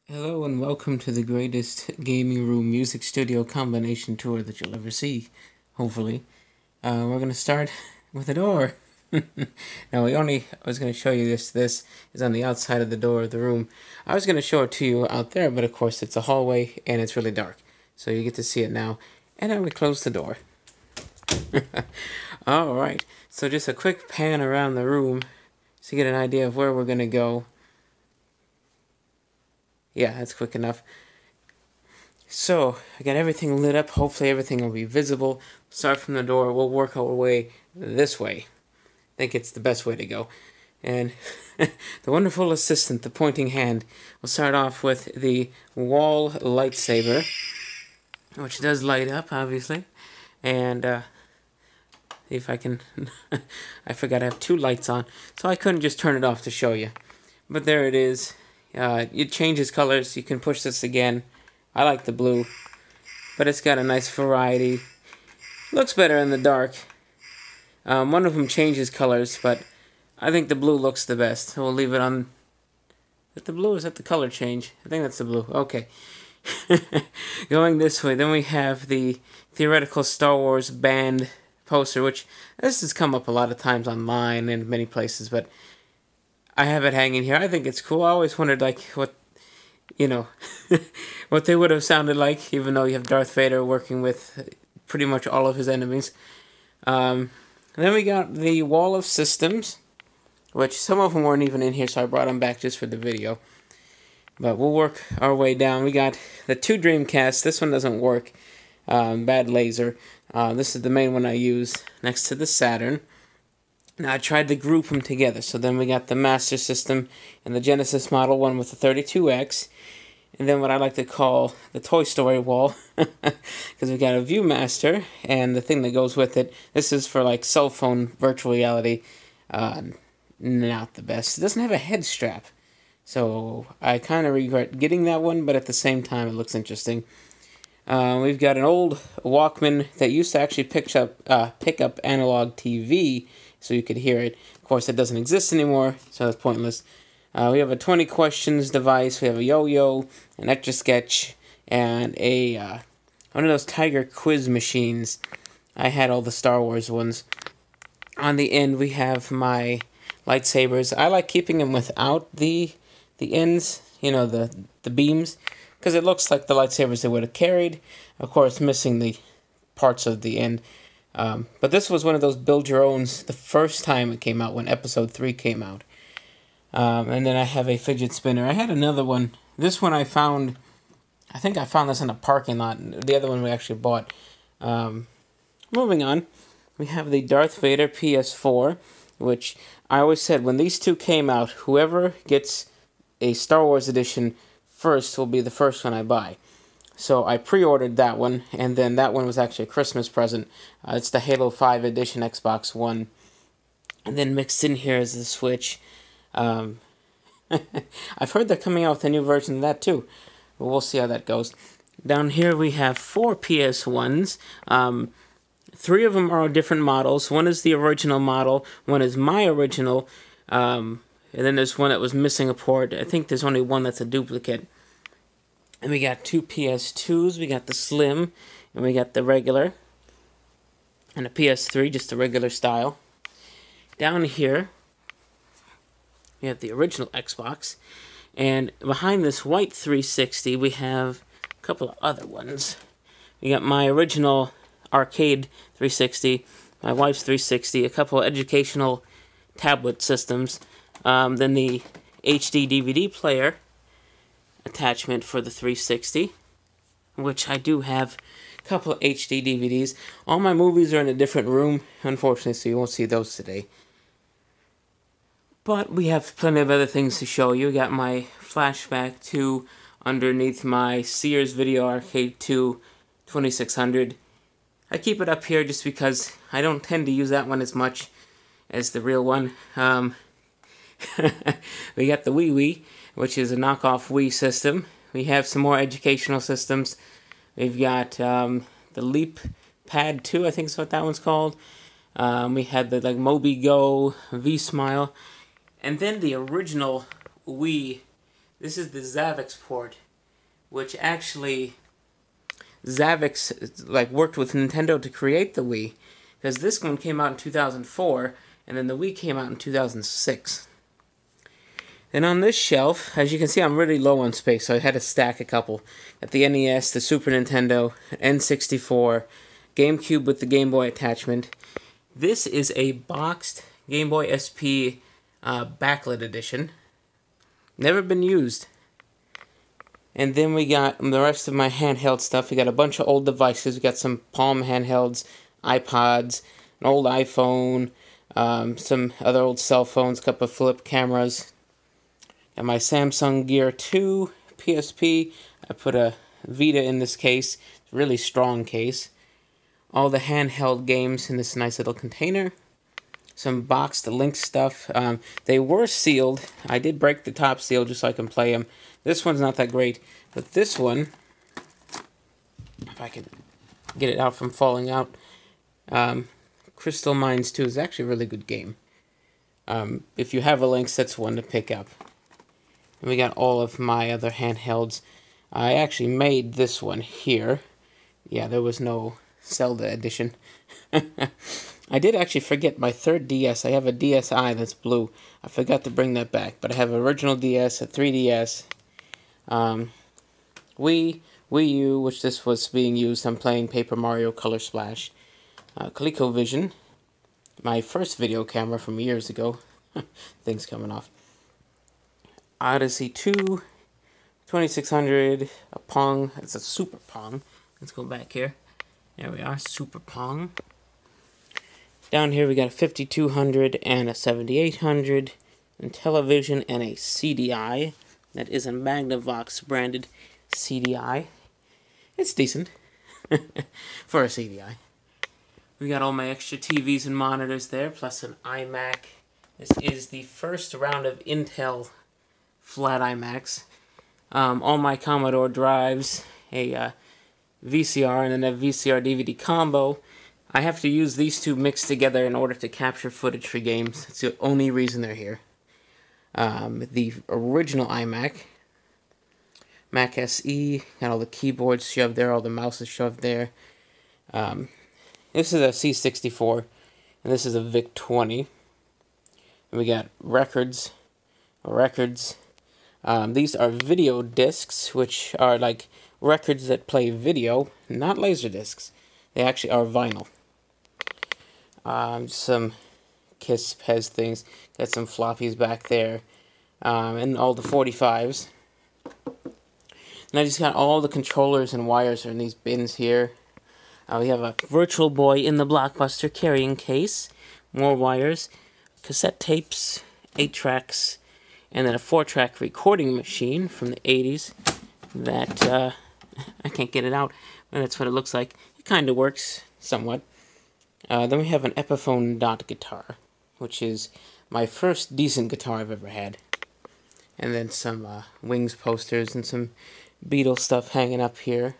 Hello and welcome to the greatest gaming room music studio combination tour that you'll ever see, hopefully. We're going to start with a door. Now, I was going to show you this. This is on the outside of the door of the room. I was going to show it to you out there, but of course it's a hallway and it's really dark. So you get to see it now. And now we close the door. Alright, so just a quick pan around the room to get an idea of where we're going to go. Yeah, that's quick enough. So, I got everything lit up. Hopefully everything will be visible. Start from the door. We'll work our way this way. I think it's the best way to go. And the wonderful assistant, the pointing hand, will start off with the wall lightsaber, which does light up, obviously. And, if I can... I forgot I have two lights on, so I couldn't just turn it off to show you. But there it is. It changes colors. You can push this again. I like the blue, but it's got a nice variety. Looks better in the dark. One of them changes colors, but I think the blue looks the best. So we'll leave it on. Is that the blue or is that the color change? I think that's the blue. Okay. Going this way, then we have the theoretical Star Wars band poster, which this has come up a lot of times online and many places, but I have it hanging here. I think it's cool. I always wondered, like, what they would have sounded like, even though you have Darth Vader working with pretty much all of his enemies. Then we got the Wall of Systems, which some of them weren't even in here, so I brought them back just for the video. But we'll work our way down. We got the two Dreamcasts. This one doesn't work. Bad laser. This is the main one I use next to the Saturn. Now I tried to group them together, so then we got the Master System and the Genesis model, one with the 32X, and then what I like to call the Toy Story wall, because we got a Viewmaster, and the thing that goes with it, this is for like cell phone virtual reality, not the best. It doesn't have a head strap, so I kind of regret getting that one, but at the same time it looks interesting. We've got an old Walkman that used to actually pick up analog TV, so you could hear it. Of course, it doesn't exist anymore, so that's pointless. We have a 20 questions device. We have a yo-yo, an Etch-a-Sketch, and one of those Tiger quiz machines. I had all the Star Wars ones. On the end, we have my lightsabers. I like keeping them without the ends, the beams, because it looks like the lightsabers they would have carried. Of course, missing the parts of the end. But this was one of those build your owns the first time it came out, when episode 3 came out. And then I have a fidget spinner. I had another one. This one I think I found this in a parking lot. The other one we actually bought. Moving on, we have the Darth Vader PS4, which I always said when these two came out, whoever gets a Star Wars edition first will be the first one I buy. So I pre-ordered that one, and then that one was actually a Christmas present. It's the Halo 5 edition Xbox One. And then mixed in here is the Switch. I've heard they're coming out with a new version of that too. But we'll see how that goes. Down here we have 4 PS1s. 3 of them are different models. One is the original model. One is my original. And then there's one that was missing a port. I think there's only one that's a duplicate. And we got 2 PS2s, we got the Slim, and we got the regular. And a PS3, just the regular style. Down here, we have the original Xbox. And behind this white 360, we have a couple of other ones. We got my original arcade 360, my wife's 360, a couple of educational tablet systems. Then the HD DVD player attachment for the 360, which I do have a couple of HD DVDs. All my movies are in a different room, unfortunately, so you won't see those today. But we have plenty of other things to show you. We got my Flashback 2 underneath my Sears Video Arcade 2 2600. I keep it up here just because I don't tend to use that one as much as the real one. We got the Wii, which is a knockoff Wii system. We have some more educational systems. We've got the Leap Pad 2, I think is what that one's called. We had the Moby Go, V-Smile, and then the original Wii This is the Zavix port, which actually Zavix like worked with Nintendo to create the Wii, because this one came out in 2004, and then the Wii came out in 2006. And on this shelf, as you can see, I'm really low on space, so I had to stack a couple. At the NES, the Super Nintendo, N64, GameCube with the Game Boy attachment. This is a boxed Game Boy SP backlit edition. Never been used. And then we got the rest of my handheld stuff. We got a bunch of old devices. We got some Palm handhelds, iPods, an old iPhone, some other old cell phones, a couple of flip cameras. Got my Samsung Gear 2 PSP. I put a Vita in this case. It's a really strong case. All the handheld games in this nice little container. Some boxed Link stuff. They were sealed. I did break the top seal just so I can play them. This one's not that great. But this one, if I can get it out from falling out, Crystal Mines 2 is actually a really good game. If you have a Lynx, that's one to pick up. And we got all of my other handhelds. I actually made this one here. Yeah, there was no Zelda edition. I did actually forget my third DS. I have a DSi that's blue. I forgot to bring that back. But I have an original DS, a 3DS, Wii U, which this was being used. I'm playing Paper Mario Color Splash. ColecoVision, my first video camera from years ago. Things coming off. Odyssey 2, 2600, a Pong. It's a Super Pong. Let's go back here. There we are, Super Pong. Down here we got a 5200 and a 7800, and television and a CDI. That is a Magnavox branded CDI. It's decent for a CDI. We got all my extra TVs and monitors there, plus an iMac. This is the first round of Intel flat iMacs. All my Commodore drives, a VCR, and then a VCR DVD combo. I have to use these two mixed together in order to capture footage for games. It's the only reason they're here. The original iMac, Mac SE, got all the keyboards shoved there, all the mouses shoved there. This is a C64, and this is a VIC-20. And we got records. These are video discs, which are like records that play video, not laser discs. They actually are vinyl. Some Kiss Pez things. Got some floppies back there. And all the 45s. And I just got all the controllers and wires are in these bins here. We have a Virtual Boy in the Blockbuster carrying case. More wires. Cassette tapes. 8 tracks. And then a 4-track recording machine from the 80s. That, I can't get it out. But that's what it looks like. It kind of works somewhat. Then we have an Epiphone Dot guitar, which is my first decent guitar I've ever had. And then some Wings posters and some Beatles stuff hanging up here.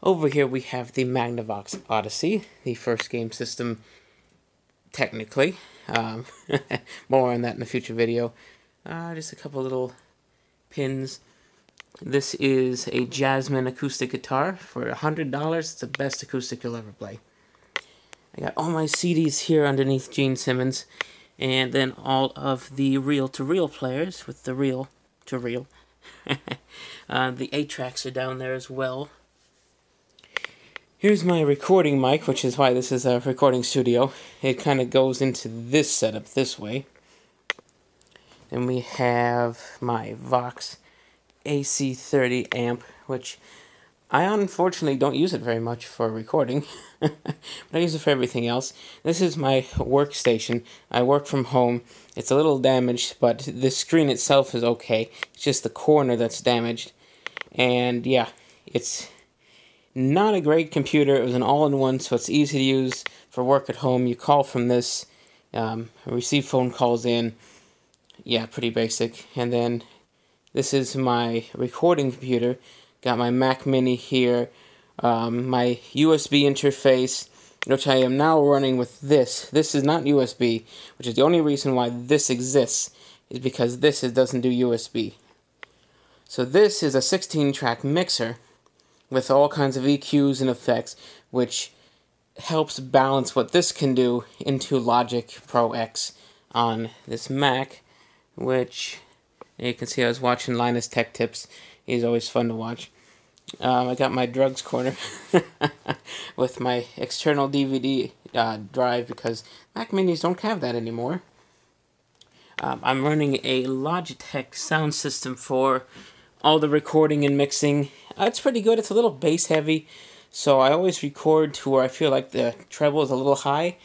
Over here we have the Magnavox Odyssey, the first game system, technically. More on that in a future video. Just a couple little pins. This is a Jasmine acoustic guitar for $100. It's the best acoustic you'll ever play. I got all my CDs here underneath Gene Simmons, and then all of the reel-to-reel players with the reel-to-reel. The 8 tracks are down there as well. Here's my recording mic, which is why this is a recording studio. It kind of goes into this setup this way. Then we have my Vox AC30 amp, which I unfortunately don't use it very much for recording, but I use it for everything else. This is my workstation. I work from home. It's a little damaged, but the screen itself is okay. It's just the corner that's damaged. And yeah, it's not a great computer. It was an all-in-one, so it's easy to use for work at home. You call from this, receive phone calls in. Yeah, pretty basic. And then this is my recording computer. Got my Mac Mini here, my USB interface, which I am now running with this. This is not USB, which is the only reason why this exists, is because this doesn't do USB. So this is a 16-track mixer with all kinds of EQs and effects, which helps balance what this can do into Logic Pro X on this Mac, which you can see I was watching Linus Tech Tips. He's always fun to watch. I got my drugs corner with my external DVD drive because Mac Minis don't have that anymore. I'm running a Logitech sound system for all the recording and mixing. It's pretty good. It's a little bass heavy, so I always record to where I feel like the treble is a little high,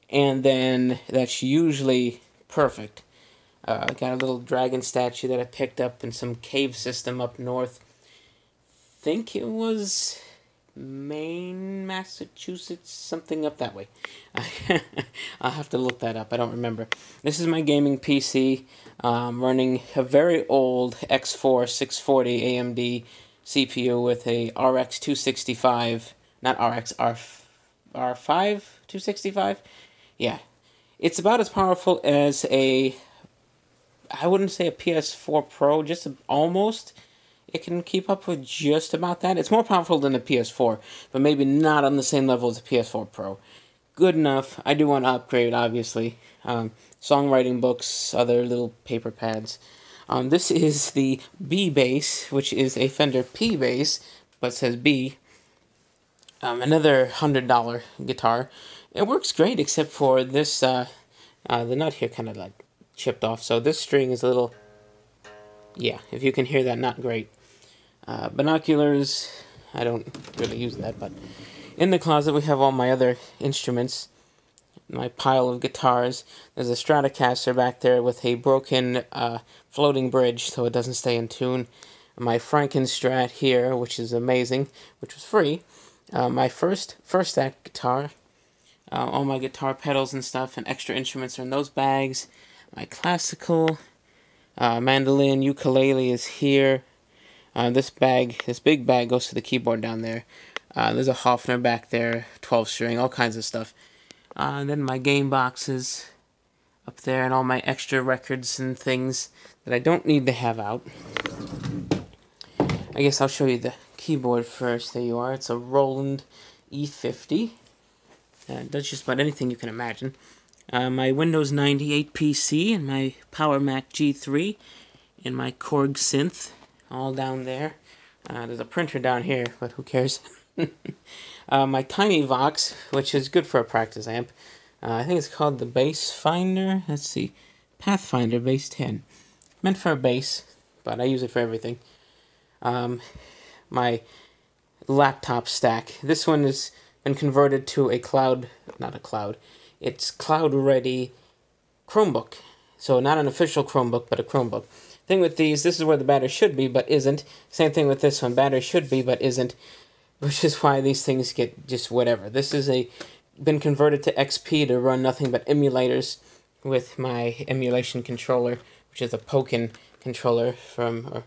and then that's usually perfect. I got a little dragon statue that I picked up in some cave system up north. Think it was Maine, Massachusetts, something up that way. I'll have to look that up. I don't remember. This is my gaming PC. Running a very old X4 640 AMD CPU with a RX 265, not RX, R5 265? Yeah. It's about as powerful as a, I wouldn't say a PS4 Pro, just almost. It can keep up with just about that. It's more powerful than the PS4, but maybe not on the same level as the PS4 Pro. Good enough. I do want to upgrade, obviously. Songwriting books, other little paper pads. This is the B bass, which is a Fender P bass, but says B. Another $100 guitar. It works great, except for this, the nut here kind of like chipped off, so this string is a little, yeah, if you can hear that, not great. Binoculars, I don't really use that, but in the closet we have all my other instruments, my pile of guitars. There's a Stratocaster back there with a broken floating bridge so it doesn't stay in tune. My Frankenstrat here, which is amazing, which was free. My first act guitar, all my guitar pedals and stuff and extra instruments are in those bags. My classical mandolin, ukulele is here. This big bag goes to the keyboard down there. There's a Hofner back there, 12 string, all kinds of stuff. And then my game boxes up there and all my extra records and things that I don't need to have out. I guess I'll show you the keyboard first. There you are. It's a Roland E50. It does just about anything you can imagine. My Windows 98 PC and my Power Mac G3 and my Korg synth all down there. There's a printer down here, but who cares? My Tiny Vox, which is good for a practice amp. I think it's called the Bass Finder. Let's see. Pathfinder Bass 10. Meant for a bass, but I use it for everything. My laptop stack. This one has been converted to a cloud, not a cloud. It's cloud-ready Chromebook. So not an official Chromebook, but a Chromebook. Thing with these, this is where the battery should be, but isn't. Same thing with this one. Battery should be, but isn't. Which is why these things get just whatever. This is been converted to XP to run nothing but emulators with my emulation controller, which is a Pokken controller from, or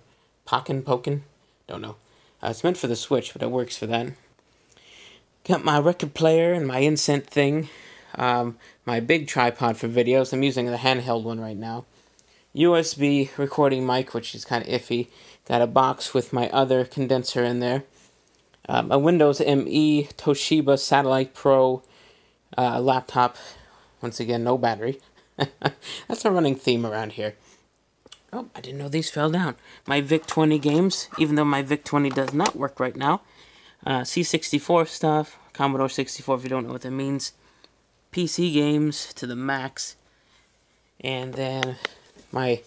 Pokken? Don't know. It's meant for the Switch, but it works for that. Got my record player and my Incent thing. My big tripod for videos. I'm using the handheld one right now. USB recording mic, which is kind of iffy. Got a box with my other condenser in there. A Windows ME Toshiba Satellite Pro laptop. Once again, no battery. That's a running theme around here. Oh, I didn't know these fell down. My VIC-20 games, even though my VIC-20 does not work right now. C64 stuff, Commodore 64 if you don't know what that means. PC games to the max. And then my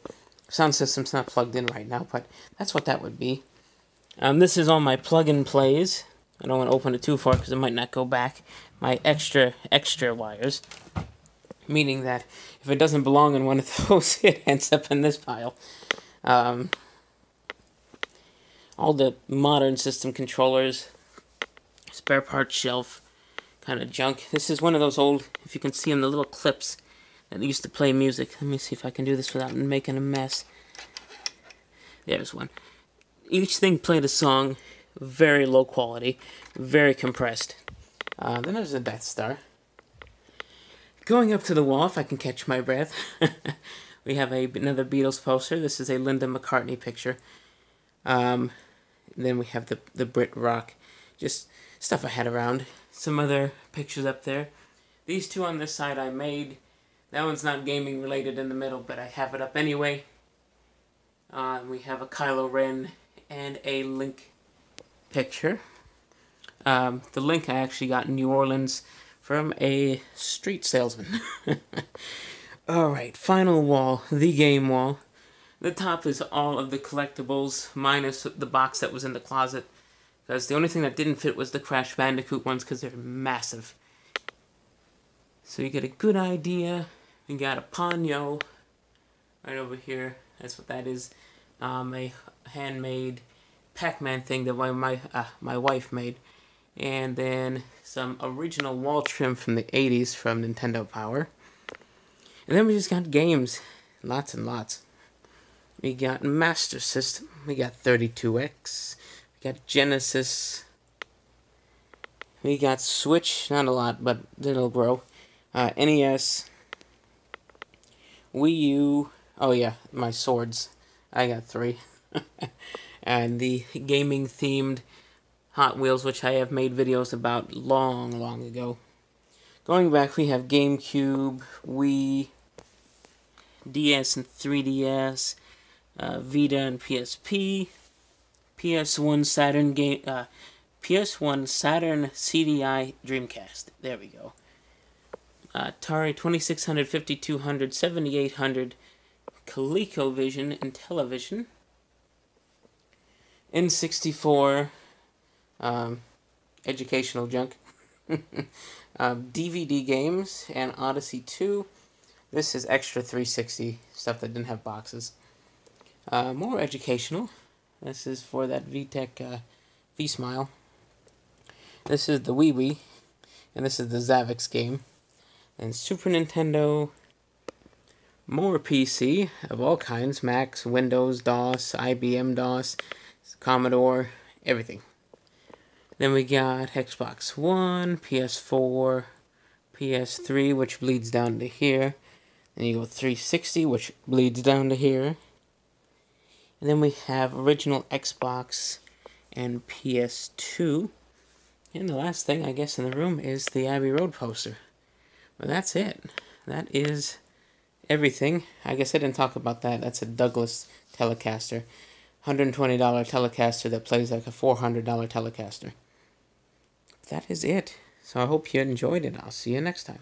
sound system's not plugged in right now, but that's what that would be. This is all my plug-and-plays. I don't want to open it too far because it might not go back. My extra wires. Meaning that if it doesn't belong in one of those, it ends up in this pile. All the modern system controllers. Spare parts shelf. Kind of junk. This is one of those old, if you can see them, the little clips that used to play music. Let me see if I can do this without making a mess. There's one. Each thing played a song, very low quality, very compressed. Then there's a Death Star. Going up to the wall, if I can catch my breath, we have another Beatles poster. This is a Linda McCartney picture. Then we have the Brit Rock, just stuff I had around. Some other pictures up there. These two on this side I made. That one's not gaming related in the middle, but I have it up anyway. We have a Kylo Ren and a Link picture. The Link I actually got in New Orleans from a street salesman. Alright, final wall, the game wall. The top is all of the collectibles, minus the box that was in the closet. Because the only thing that didn't fit was the Crash Bandicoot ones, because they're massive. So you get a good idea. We got a Ponyo right over here. That's what that is. A handmade Pac-Man thing that my wife made. And then some original wall trim from the 80s from Nintendo Power. And then we just got games. Lots and lots. We got Master System. We got 32X. We got Genesis. We got Switch. Not a lot, but it'll grow. NES. Wii U. Oh yeah, my swords. I got 3. And the gaming themed Hot Wheels, which I have made videos about long ago. Going back, we have GameCube, Wii, DS and 3DS, Vita and PSP, PS1 Saturn PS1 Saturn CDI Dreamcast. There we go. Atari 2600, 5200, 7800, ColecoVision and Television, N64, educational junk, DVD games, and Odyssey 2. This is extra 360 stuff that didn't have boxes. More educational. This is for that VTech V-Smile. This is the Wee Wee, and this is the Zavix game. And Super Nintendo, more PC of all kinds, Macs, Windows, DOS, IBM DOS, Commodore, everything. Then we got Xbox One, PS4, PS3, which bleeds down to here. Then you go 360, which bleeds down to here. And then we have original Xbox and PS2. And the last thing, I guess, in the room is the Abbey Road poster. Well, that's it. That is everything. I guess I didn't talk about that. That's a Douglas Telecaster. $120 Telecaster that plays like a $400 Telecaster. That is it. So I hope you enjoyed it. I'll see you next time.